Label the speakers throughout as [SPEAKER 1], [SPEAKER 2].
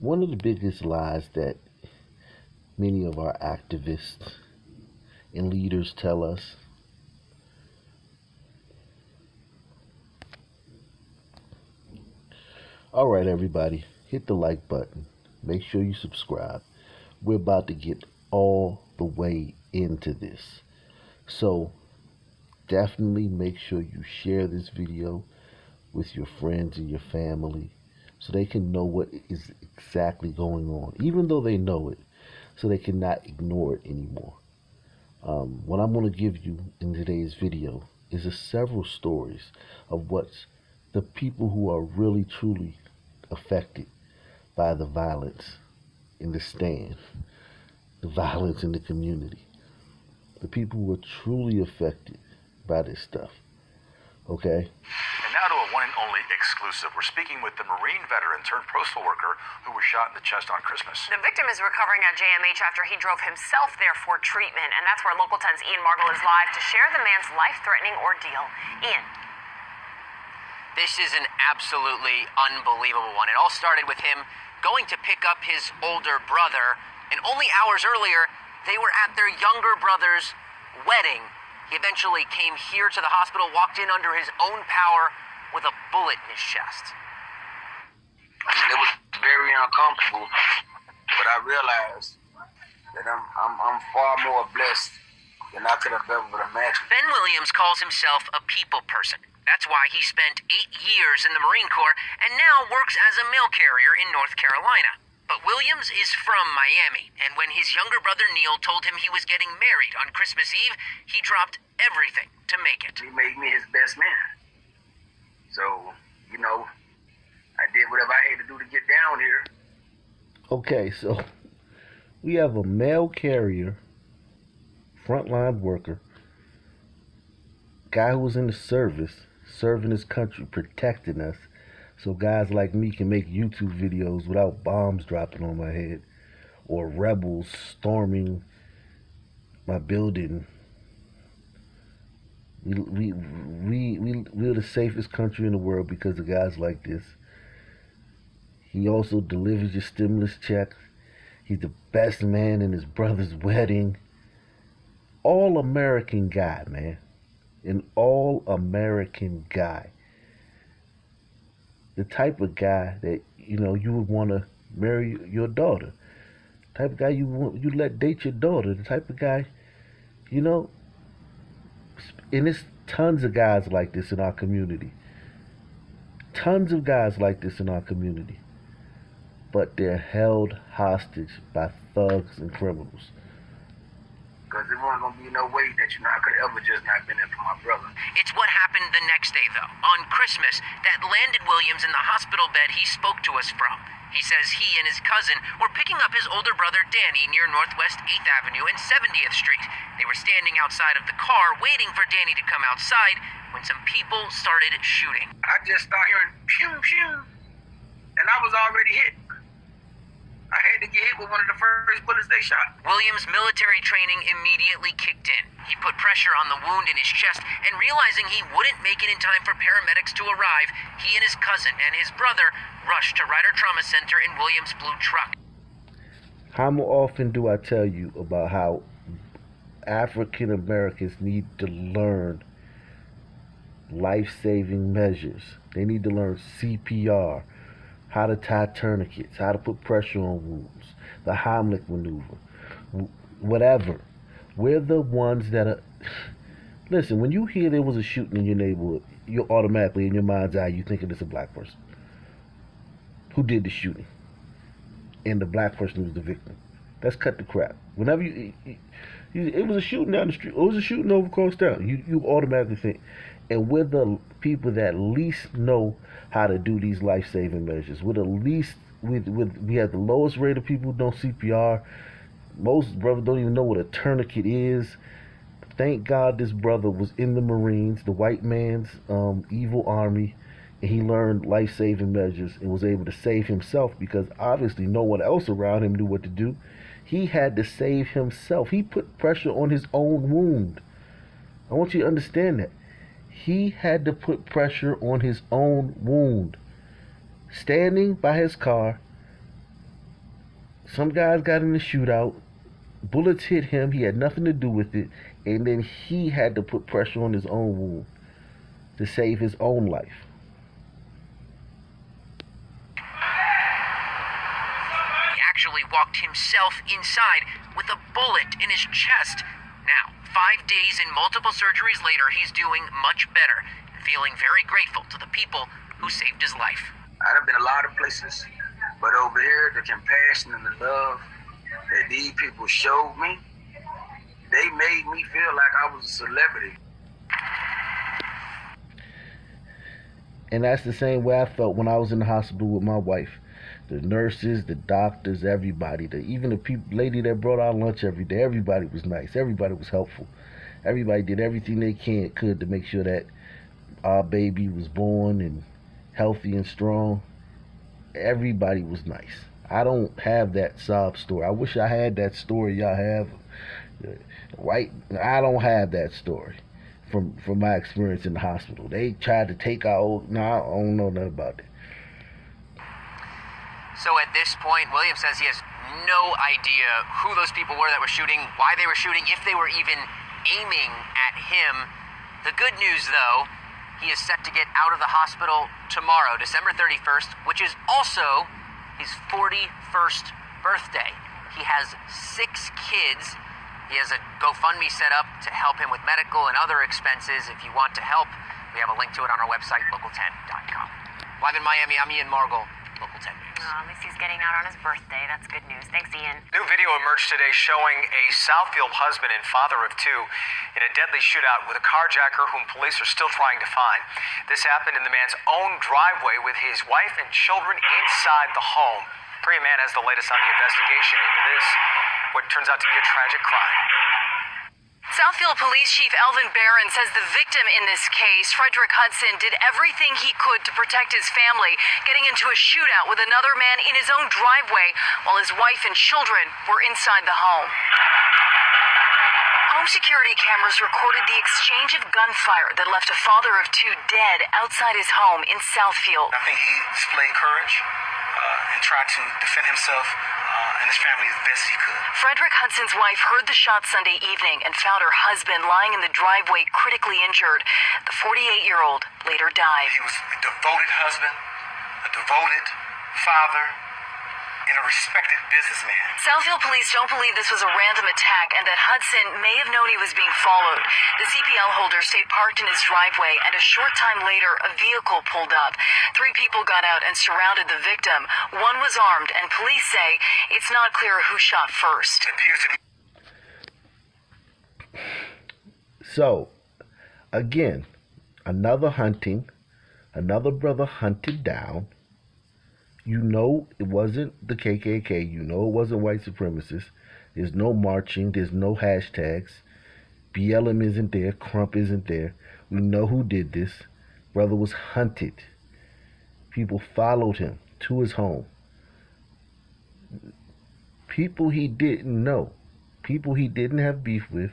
[SPEAKER 1] One of the biggest lies that many of our activists and leaders tell us all right, everybody, hit the like button. Make sure you subscribe. We're about to get all the way into this. So definitely make sure you share this video with your friends and your family so they can know what is exactly going on, even though they know it, so they cannot ignore it anymore. What I'm going to give you in today's video is several stories of what's the people who are really truly affected by the violence in the stand, the violence in the community, the people who are truly affected by this stuff. Okay?
[SPEAKER 2] And now to a one and only exclusive. We're speaking with the Marine veteran turned postal worker who was shot in the chest on Christmas.
[SPEAKER 3] The victim is recovering at JMH after he drove himself there for treatment, and that's where Local 10's Ian Margle is live to share the man's life-threatening ordeal. Ian.
[SPEAKER 4] This is an absolutely unbelievable one. It all started with him going to pick up his older brother, and only hours earlier, they were at their younger brother's wedding. He eventually came here to the hospital, walked in under his own power with a bullet in his chest.
[SPEAKER 5] I mean, it was very uncomfortable, but I realized that I'm far more blessed than I could have ever imagined.
[SPEAKER 4] Ben Williams calls himself a people person. That's why he spent 8 years in the Marine Corps and now works as a mail carrier in North Carolina. But Williams is from Miami, and when his younger brother Neil told him he was getting married on Christmas Eve, he dropped everything to make it.
[SPEAKER 5] He made me his best man. So, I did whatever I had to do to get down here.
[SPEAKER 1] Okay, so we have a mail carrier, frontline worker, guy who was in the service, serving his country, protecting us, so guys like me can make YouTube videos without bombs dropping on my head or rebels storming my building. We're the safest country in the world because of guys like this. He also delivers your stimulus checks. He's the best man in his brother's wedding. All-American guy, man. An all-American guy. The type of guy that, you would want to marry your daughter. The type of guy you let date your daughter. The type of guy, and there's tons of guys like this in our community. Tons of guys like this in our community. But they're held hostage by thugs and criminals.
[SPEAKER 5] Because there wasn't going to be no way that, I could have ever just not been there for my brother.
[SPEAKER 4] It's what happened the next day, though, on Christmas, that landed Williams in the hospital bed he spoke to us from. He says he and his cousin were picking up his older brother Danny near Northwest 8th Avenue and 70th Street. They were standing outside of the car waiting for Danny to come outside when some people started shooting.
[SPEAKER 5] I just started hearing pew, pew, and I was already hit. I had to get hit with one of the first bullets they shot.
[SPEAKER 4] Williams' military training immediately kicked in. He put pressure on the wound in his chest, and realizing he wouldn't make it in time for paramedics to arrive, he and his cousin and his brother rushed to Ryder Trauma Center in Williams' blue truck.
[SPEAKER 1] How often do I tell you about how African Americans need to learn life-saving measures? They need to learn CPR, how to tie tourniquets, how to put pressure on wounds, the Heimlich maneuver, whatever. We're the ones that are... Listen, when you hear there was a shooting in your neighborhood, you automatically, in your mind's eye, you thinking it's a black person. Who did the shooting? And the black person was the victim. Let's cut the crap. Whenever it was a shooting down the street, it was a shooting over across town, you automatically think. And we're the people that least know how to do these life-saving measures. We're the least, we have the lowest rate of people who don't CPR. Most brothers don't even know what a tourniquet is. Thank God this brother was in the Marines, the white man's evil army, and he learned life-saving measures and was able to save himself because obviously no one else around him knew what to do. He had to save himself. He put pressure on his own wound. I want you to understand that. He had to put pressure on his own wound. Standing by his car, Some guys got in the shootout. Bullets hit him. He had nothing to do with it. And then he had to put pressure on his own wound to save his own life.
[SPEAKER 4] He actually walked himself inside with a bullet in his chest. Now, 5 days and multiple surgeries later, he's doing much better, feeling very grateful to the people who saved his life.
[SPEAKER 5] I've been a lot of places, but over here, the compassion and the love that these people showed me, they made me feel like I was a celebrity.
[SPEAKER 1] And that's the same way I felt when I was in the hospital with my wife. The nurses, the doctors, everybody, even the lady that brought our lunch every day, everybody was nice. Everybody was helpful. Everybody did everything they could to make sure that our baby was born and healthy and strong. Everybody was nice. I don't have that sob story. I wish I had that story y'all have. Right? I don't have that story from my experience in the hospital. They tried to take our old... No, I don't know nothing about that.
[SPEAKER 4] So at this point, William says he has no idea who those people were that were shooting, why they were shooting, if they were even aiming at him. The good news, though, he is set to get out of the hospital tomorrow, December 31st, which is also his 41st birthday. He has 6 kids. He has a GoFundMe set up to help him with medical and other expenses. If you want to help, we have a link to it on our website, local10.com. Live in Miami, I'm Ian Margol, Local 10 News.
[SPEAKER 3] At least he's getting out on his birthday. That's good news. Thanks, Ian.
[SPEAKER 2] New video emerged today showing a Southfield husband and father of 2 in a deadly shootout with a carjacker whom police are still trying to find. This happened in the man's own driveway with his wife and children inside the home. Priya Man has the latest on the investigation into this, what turns out to be a tragic crime.
[SPEAKER 3] Southfield Police Chief Elvin Barron says the victim in this case, Frederick Hudson, did everything he could to protect his family, getting into a shootout with another man in his own driveway while his wife and children were inside the home. Home security cameras recorded the exchange of gunfire that left a father of 2 dead outside his home in Southfield.
[SPEAKER 6] I think he displayed courage and tried to defend himself and his family as best he could.
[SPEAKER 3] Frederick Hudson's wife heard the shot Sunday evening and found her husband lying in the driveway critically injured. The 48-year-old later died.
[SPEAKER 6] He was a devoted husband, a devoted father, and a respected businessman.
[SPEAKER 3] Southfield police don't believe this was a random attack and that Hudson may have known he was being followed. The CPL holder stayed parked in his driveway, and a short time later, a vehicle pulled up. 3 people got out and surrounded the victim. 1 was armed, and police say it's not clear who shot first.
[SPEAKER 6] It appears to be.
[SPEAKER 1] So, again, another hunting, another brother hunted down. You know it wasn't the KKK. You know it wasn't white supremacists. There's no marching. There's no hashtags. BLM isn't there. Crump isn't there. We know who did this. Brother was hunted. People followed him to his home. People he didn't know. People he didn't have beef with.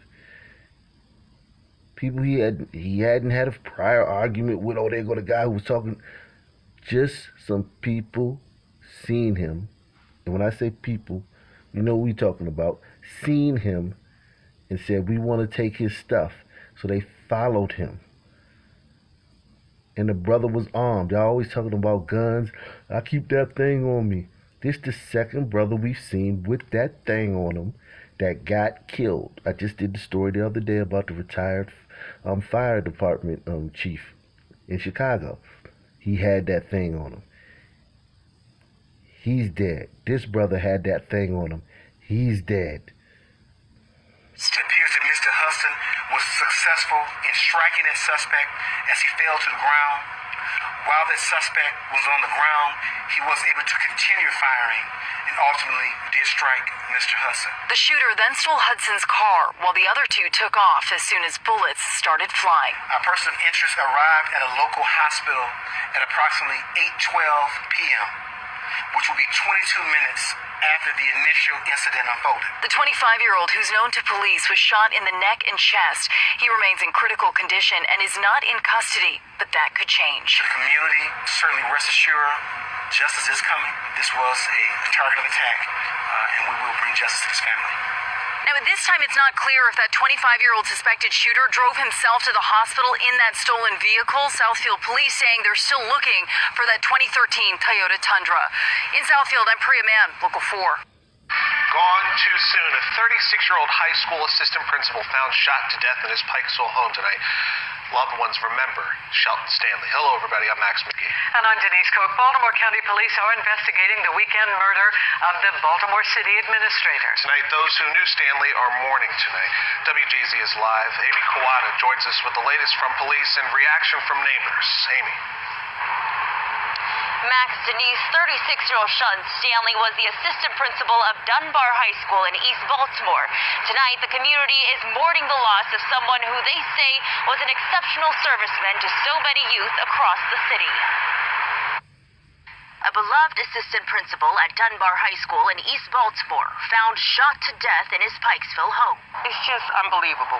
[SPEAKER 1] People he hadn't had a prior argument with. Oh, there go the guy who was talking. Just some people seen him, and when I say people, you know what we're talking about, seen him and said, we want to take his stuff. So they followed him. And the brother was armed. Y'all always talking about guns. I keep that thing on me. This the second brother we've seen with that thing on him that got killed. I just did the story the other day about the retired fire department chief in Chicago. He had that thing on him. He's dead. This brother had that thing on him. He's dead.
[SPEAKER 6] It appears that Mr. Hudson was successful in striking that suspect as he fell to the ground. While that suspect was on the ground, he was able to continue firing and ultimately did strike Mr. Hudson.
[SPEAKER 3] The shooter then stole Hudson's car while the other 2 took off as soon as bullets started flying.
[SPEAKER 6] A person of interest arrived at a local hospital at approximately 8:12 p.m., which will be 22 minutes after the initial incident unfolded.
[SPEAKER 3] The 25-year-old, who's known to police, was shot in the neck and chest. He remains in critical condition and is not in custody, but that could change.
[SPEAKER 6] The community certainly rest assured justice is coming. This was a targeted attack, and we will bring justice to this family.
[SPEAKER 3] Now, at this time, it's not clear if that 25-year-old suspected shooter drove himself to the hospital in that stolen vehicle. Southfield police saying they're still looking for that 2013 Toyota Tundra. In Southfield, I'm Priya Mann, Local 4.
[SPEAKER 7] Gone too soon. A 36-year-old high school assistant principal found shot to death in his Pikesville home tonight. Loved ones remember Shelton Stanley. Hello, everybody. I'm Max McGee.
[SPEAKER 8] And I'm Denise Koch. Baltimore County Police are investigating the weekend murder of the Baltimore City Administrator.
[SPEAKER 7] Tonight, those who knew Stanley are mourning tonight. WJZ is live. Amy Kawada joins us with the latest from police and reaction from neighbors. Amy.
[SPEAKER 9] Max, Denise, 36-year-old Shelton Stanley was the assistant principal of Dunbar High School in East Baltimore. Tonight, the community is mourning the loss of someone who they say was an exceptional serviceman to so many youth across the city. A beloved assistant principal at Dunbar High School in East Baltimore found shot to death in his Pikesville home.
[SPEAKER 8] It's just unbelievable.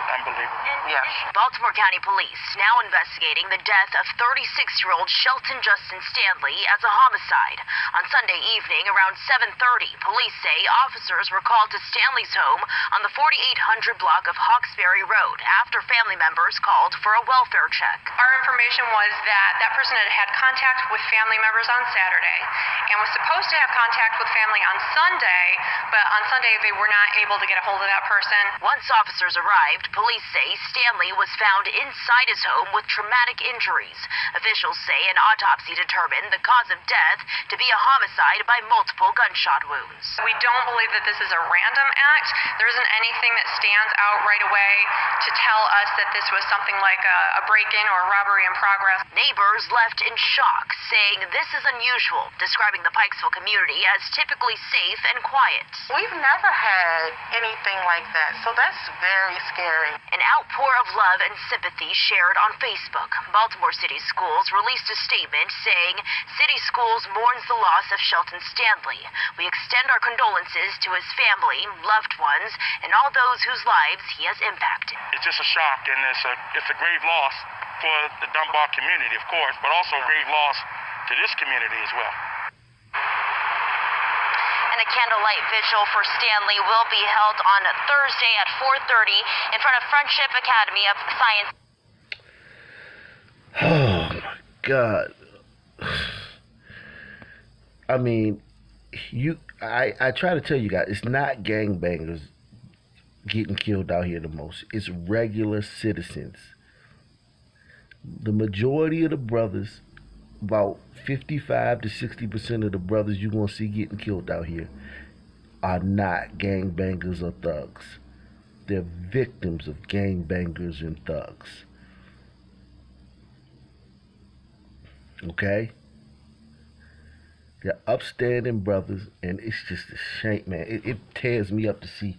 [SPEAKER 8] Yes.
[SPEAKER 9] Baltimore County Police now investigating the death of 36-year-old Shelton Justin Stanley as a homicide. On Sunday evening around 7:30, police say officers were called to Stanley's home on the 4800 block of Hawkesbury Road after family members called for a welfare check.
[SPEAKER 10] Our information was that that person had had contact with family members on Saturday and was supposed to have contact with family on Sunday, but on Sunday they were not able to get a hold of that person.
[SPEAKER 9] Once officers arrived, police say Stanley was found inside his home with traumatic injuries. Officials say an autopsy determined the cause of death to be a homicide by multiple gunshot wounds.
[SPEAKER 10] We don't believe that this is a random act. There isn't anything that stands out right away to tell us that this was something like a break-in or a robbery in progress.
[SPEAKER 9] Neighbors left in shock, saying this is unusual, describing the Pikesville community as typically safe and quiet.
[SPEAKER 11] We've never had anything like that, so that's very scary.
[SPEAKER 9] An outpour of love and sympathy shared on Facebook. Baltimore City Schools released a statement saying, City Schools mourns the loss of Shelton Stanley. We extend our condolences to his family, loved ones, and all those whose lives he has impacted.
[SPEAKER 12] It's just a shock, and it's a grave loss for the Dunbar community, of course, but also a grave loss to this community as well.
[SPEAKER 9] And a candlelight vigil for Stanley will be held on Thursday at 4:30 in front of Friendship Academy of Science.
[SPEAKER 1] Oh my God. I mean, I try to tell you guys, it's not gangbangers getting killed out here the most. It's regular citizens. The majority of the brothers, about 55 to 60% of the brothers you're going to see getting killed out here are not gangbangers or thugs. They're victims of gangbangers and thugs. Okay? They're upstanding brothers, and it's just a shame, man. It tears me up to see.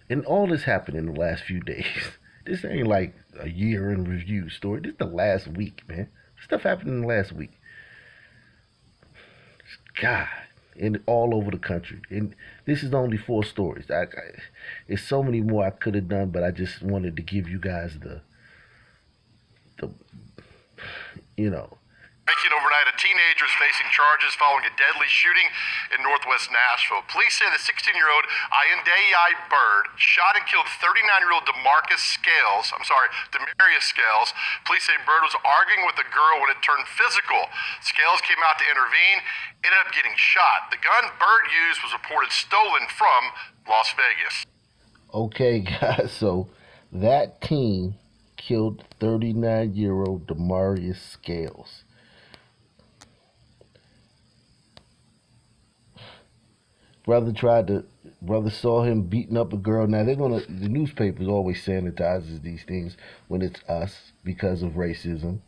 [SPEAKER 1] And all this happened in the last few days. This ain't like a year in review story. This is the last week, man. Stuff happened in the last week. God, and all over the country. And this is only 4 stories. It's so many more I could have done, but I just wanted to give you guys the
[SPEAKER 13] Breaking overnight, a teenager is facing charges following a deadly shooting in northwest Nashville. Police say the 16-year-old Ayundei Bird shot and killed 39-year-old Demarius Scales. Police say Bird was arguing with the girl when it turned physical. Scales came out to intervene, ended up getting shot. The gun Bird used was reported stolen from Las Vegas.
[SPEAKER 1] Okay, guys, so that teen killed 39-year-old Demarius Scales. Brother saw him beating up a girl. Now the newspapers always sanitizes these things when it's us because of racism.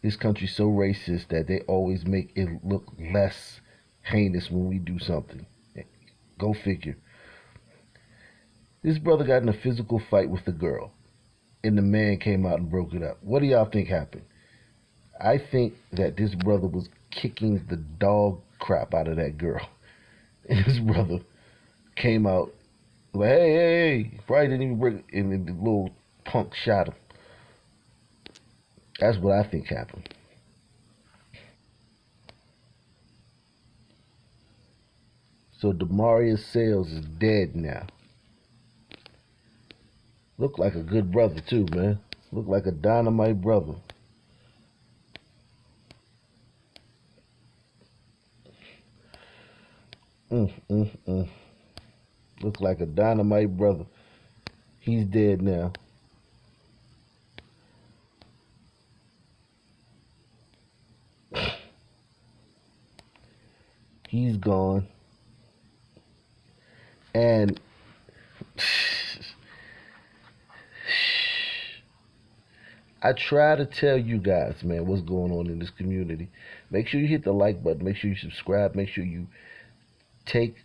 [SPEAKER 1] This country's so racist that they always make it look less heinous when we do something. Go figure. This brother got in a physical fight with the girl, and the man came out and broke it up. What do y'all think happened? I think that this brother was kicking the dog crap out of that girl. And his brother came out like, hey. Probably didn't even break, and the little punk shot him. That's what I think happened. So Demarius Sales is dead now. Look like a good brother too, man. Look like a dynamite brother. Look like a dynamite brother. He's dead now. He's gone. And I try to tell you guys, man, what's going on in this community. Make sure you hit the like button. Make sure you subscribe. Make sure you take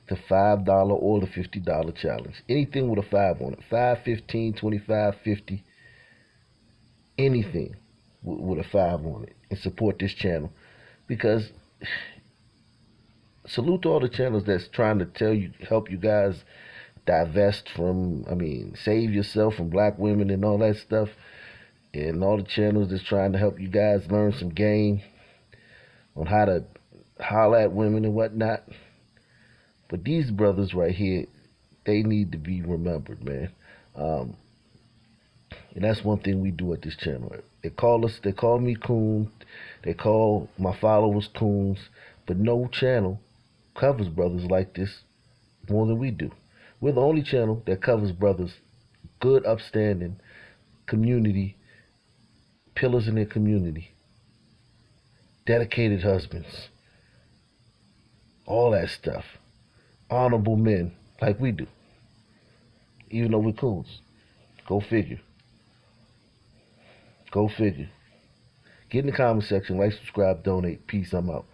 [SPEAKER 1] the $5 or the $50 challenge. Anything with a 5 on it. 5, 15, 25, 50. Anything with a 5 on it. And support this channel. Because salute to all the channels that's trying to tell you, help you guys divest from, save yourself from black women and all that stuff. And all the channels that's trying to help you guys learn some game on how to holler at women and whatnot. But these brothers right here, they need to be remembered, man. And that's one thing we do at this channel. They call me coon. They call my followers coons. But no channel covers brothers like this more than we do. We're the only channel that covers brothers, good, upstanding, community, pillars in their community, dedicated husbands, all that stuff. Honorable men like we do. Even though we're coons. Go figure. Go figure. Get in the comment section, like, subscribe, donate. Peace, I'm out.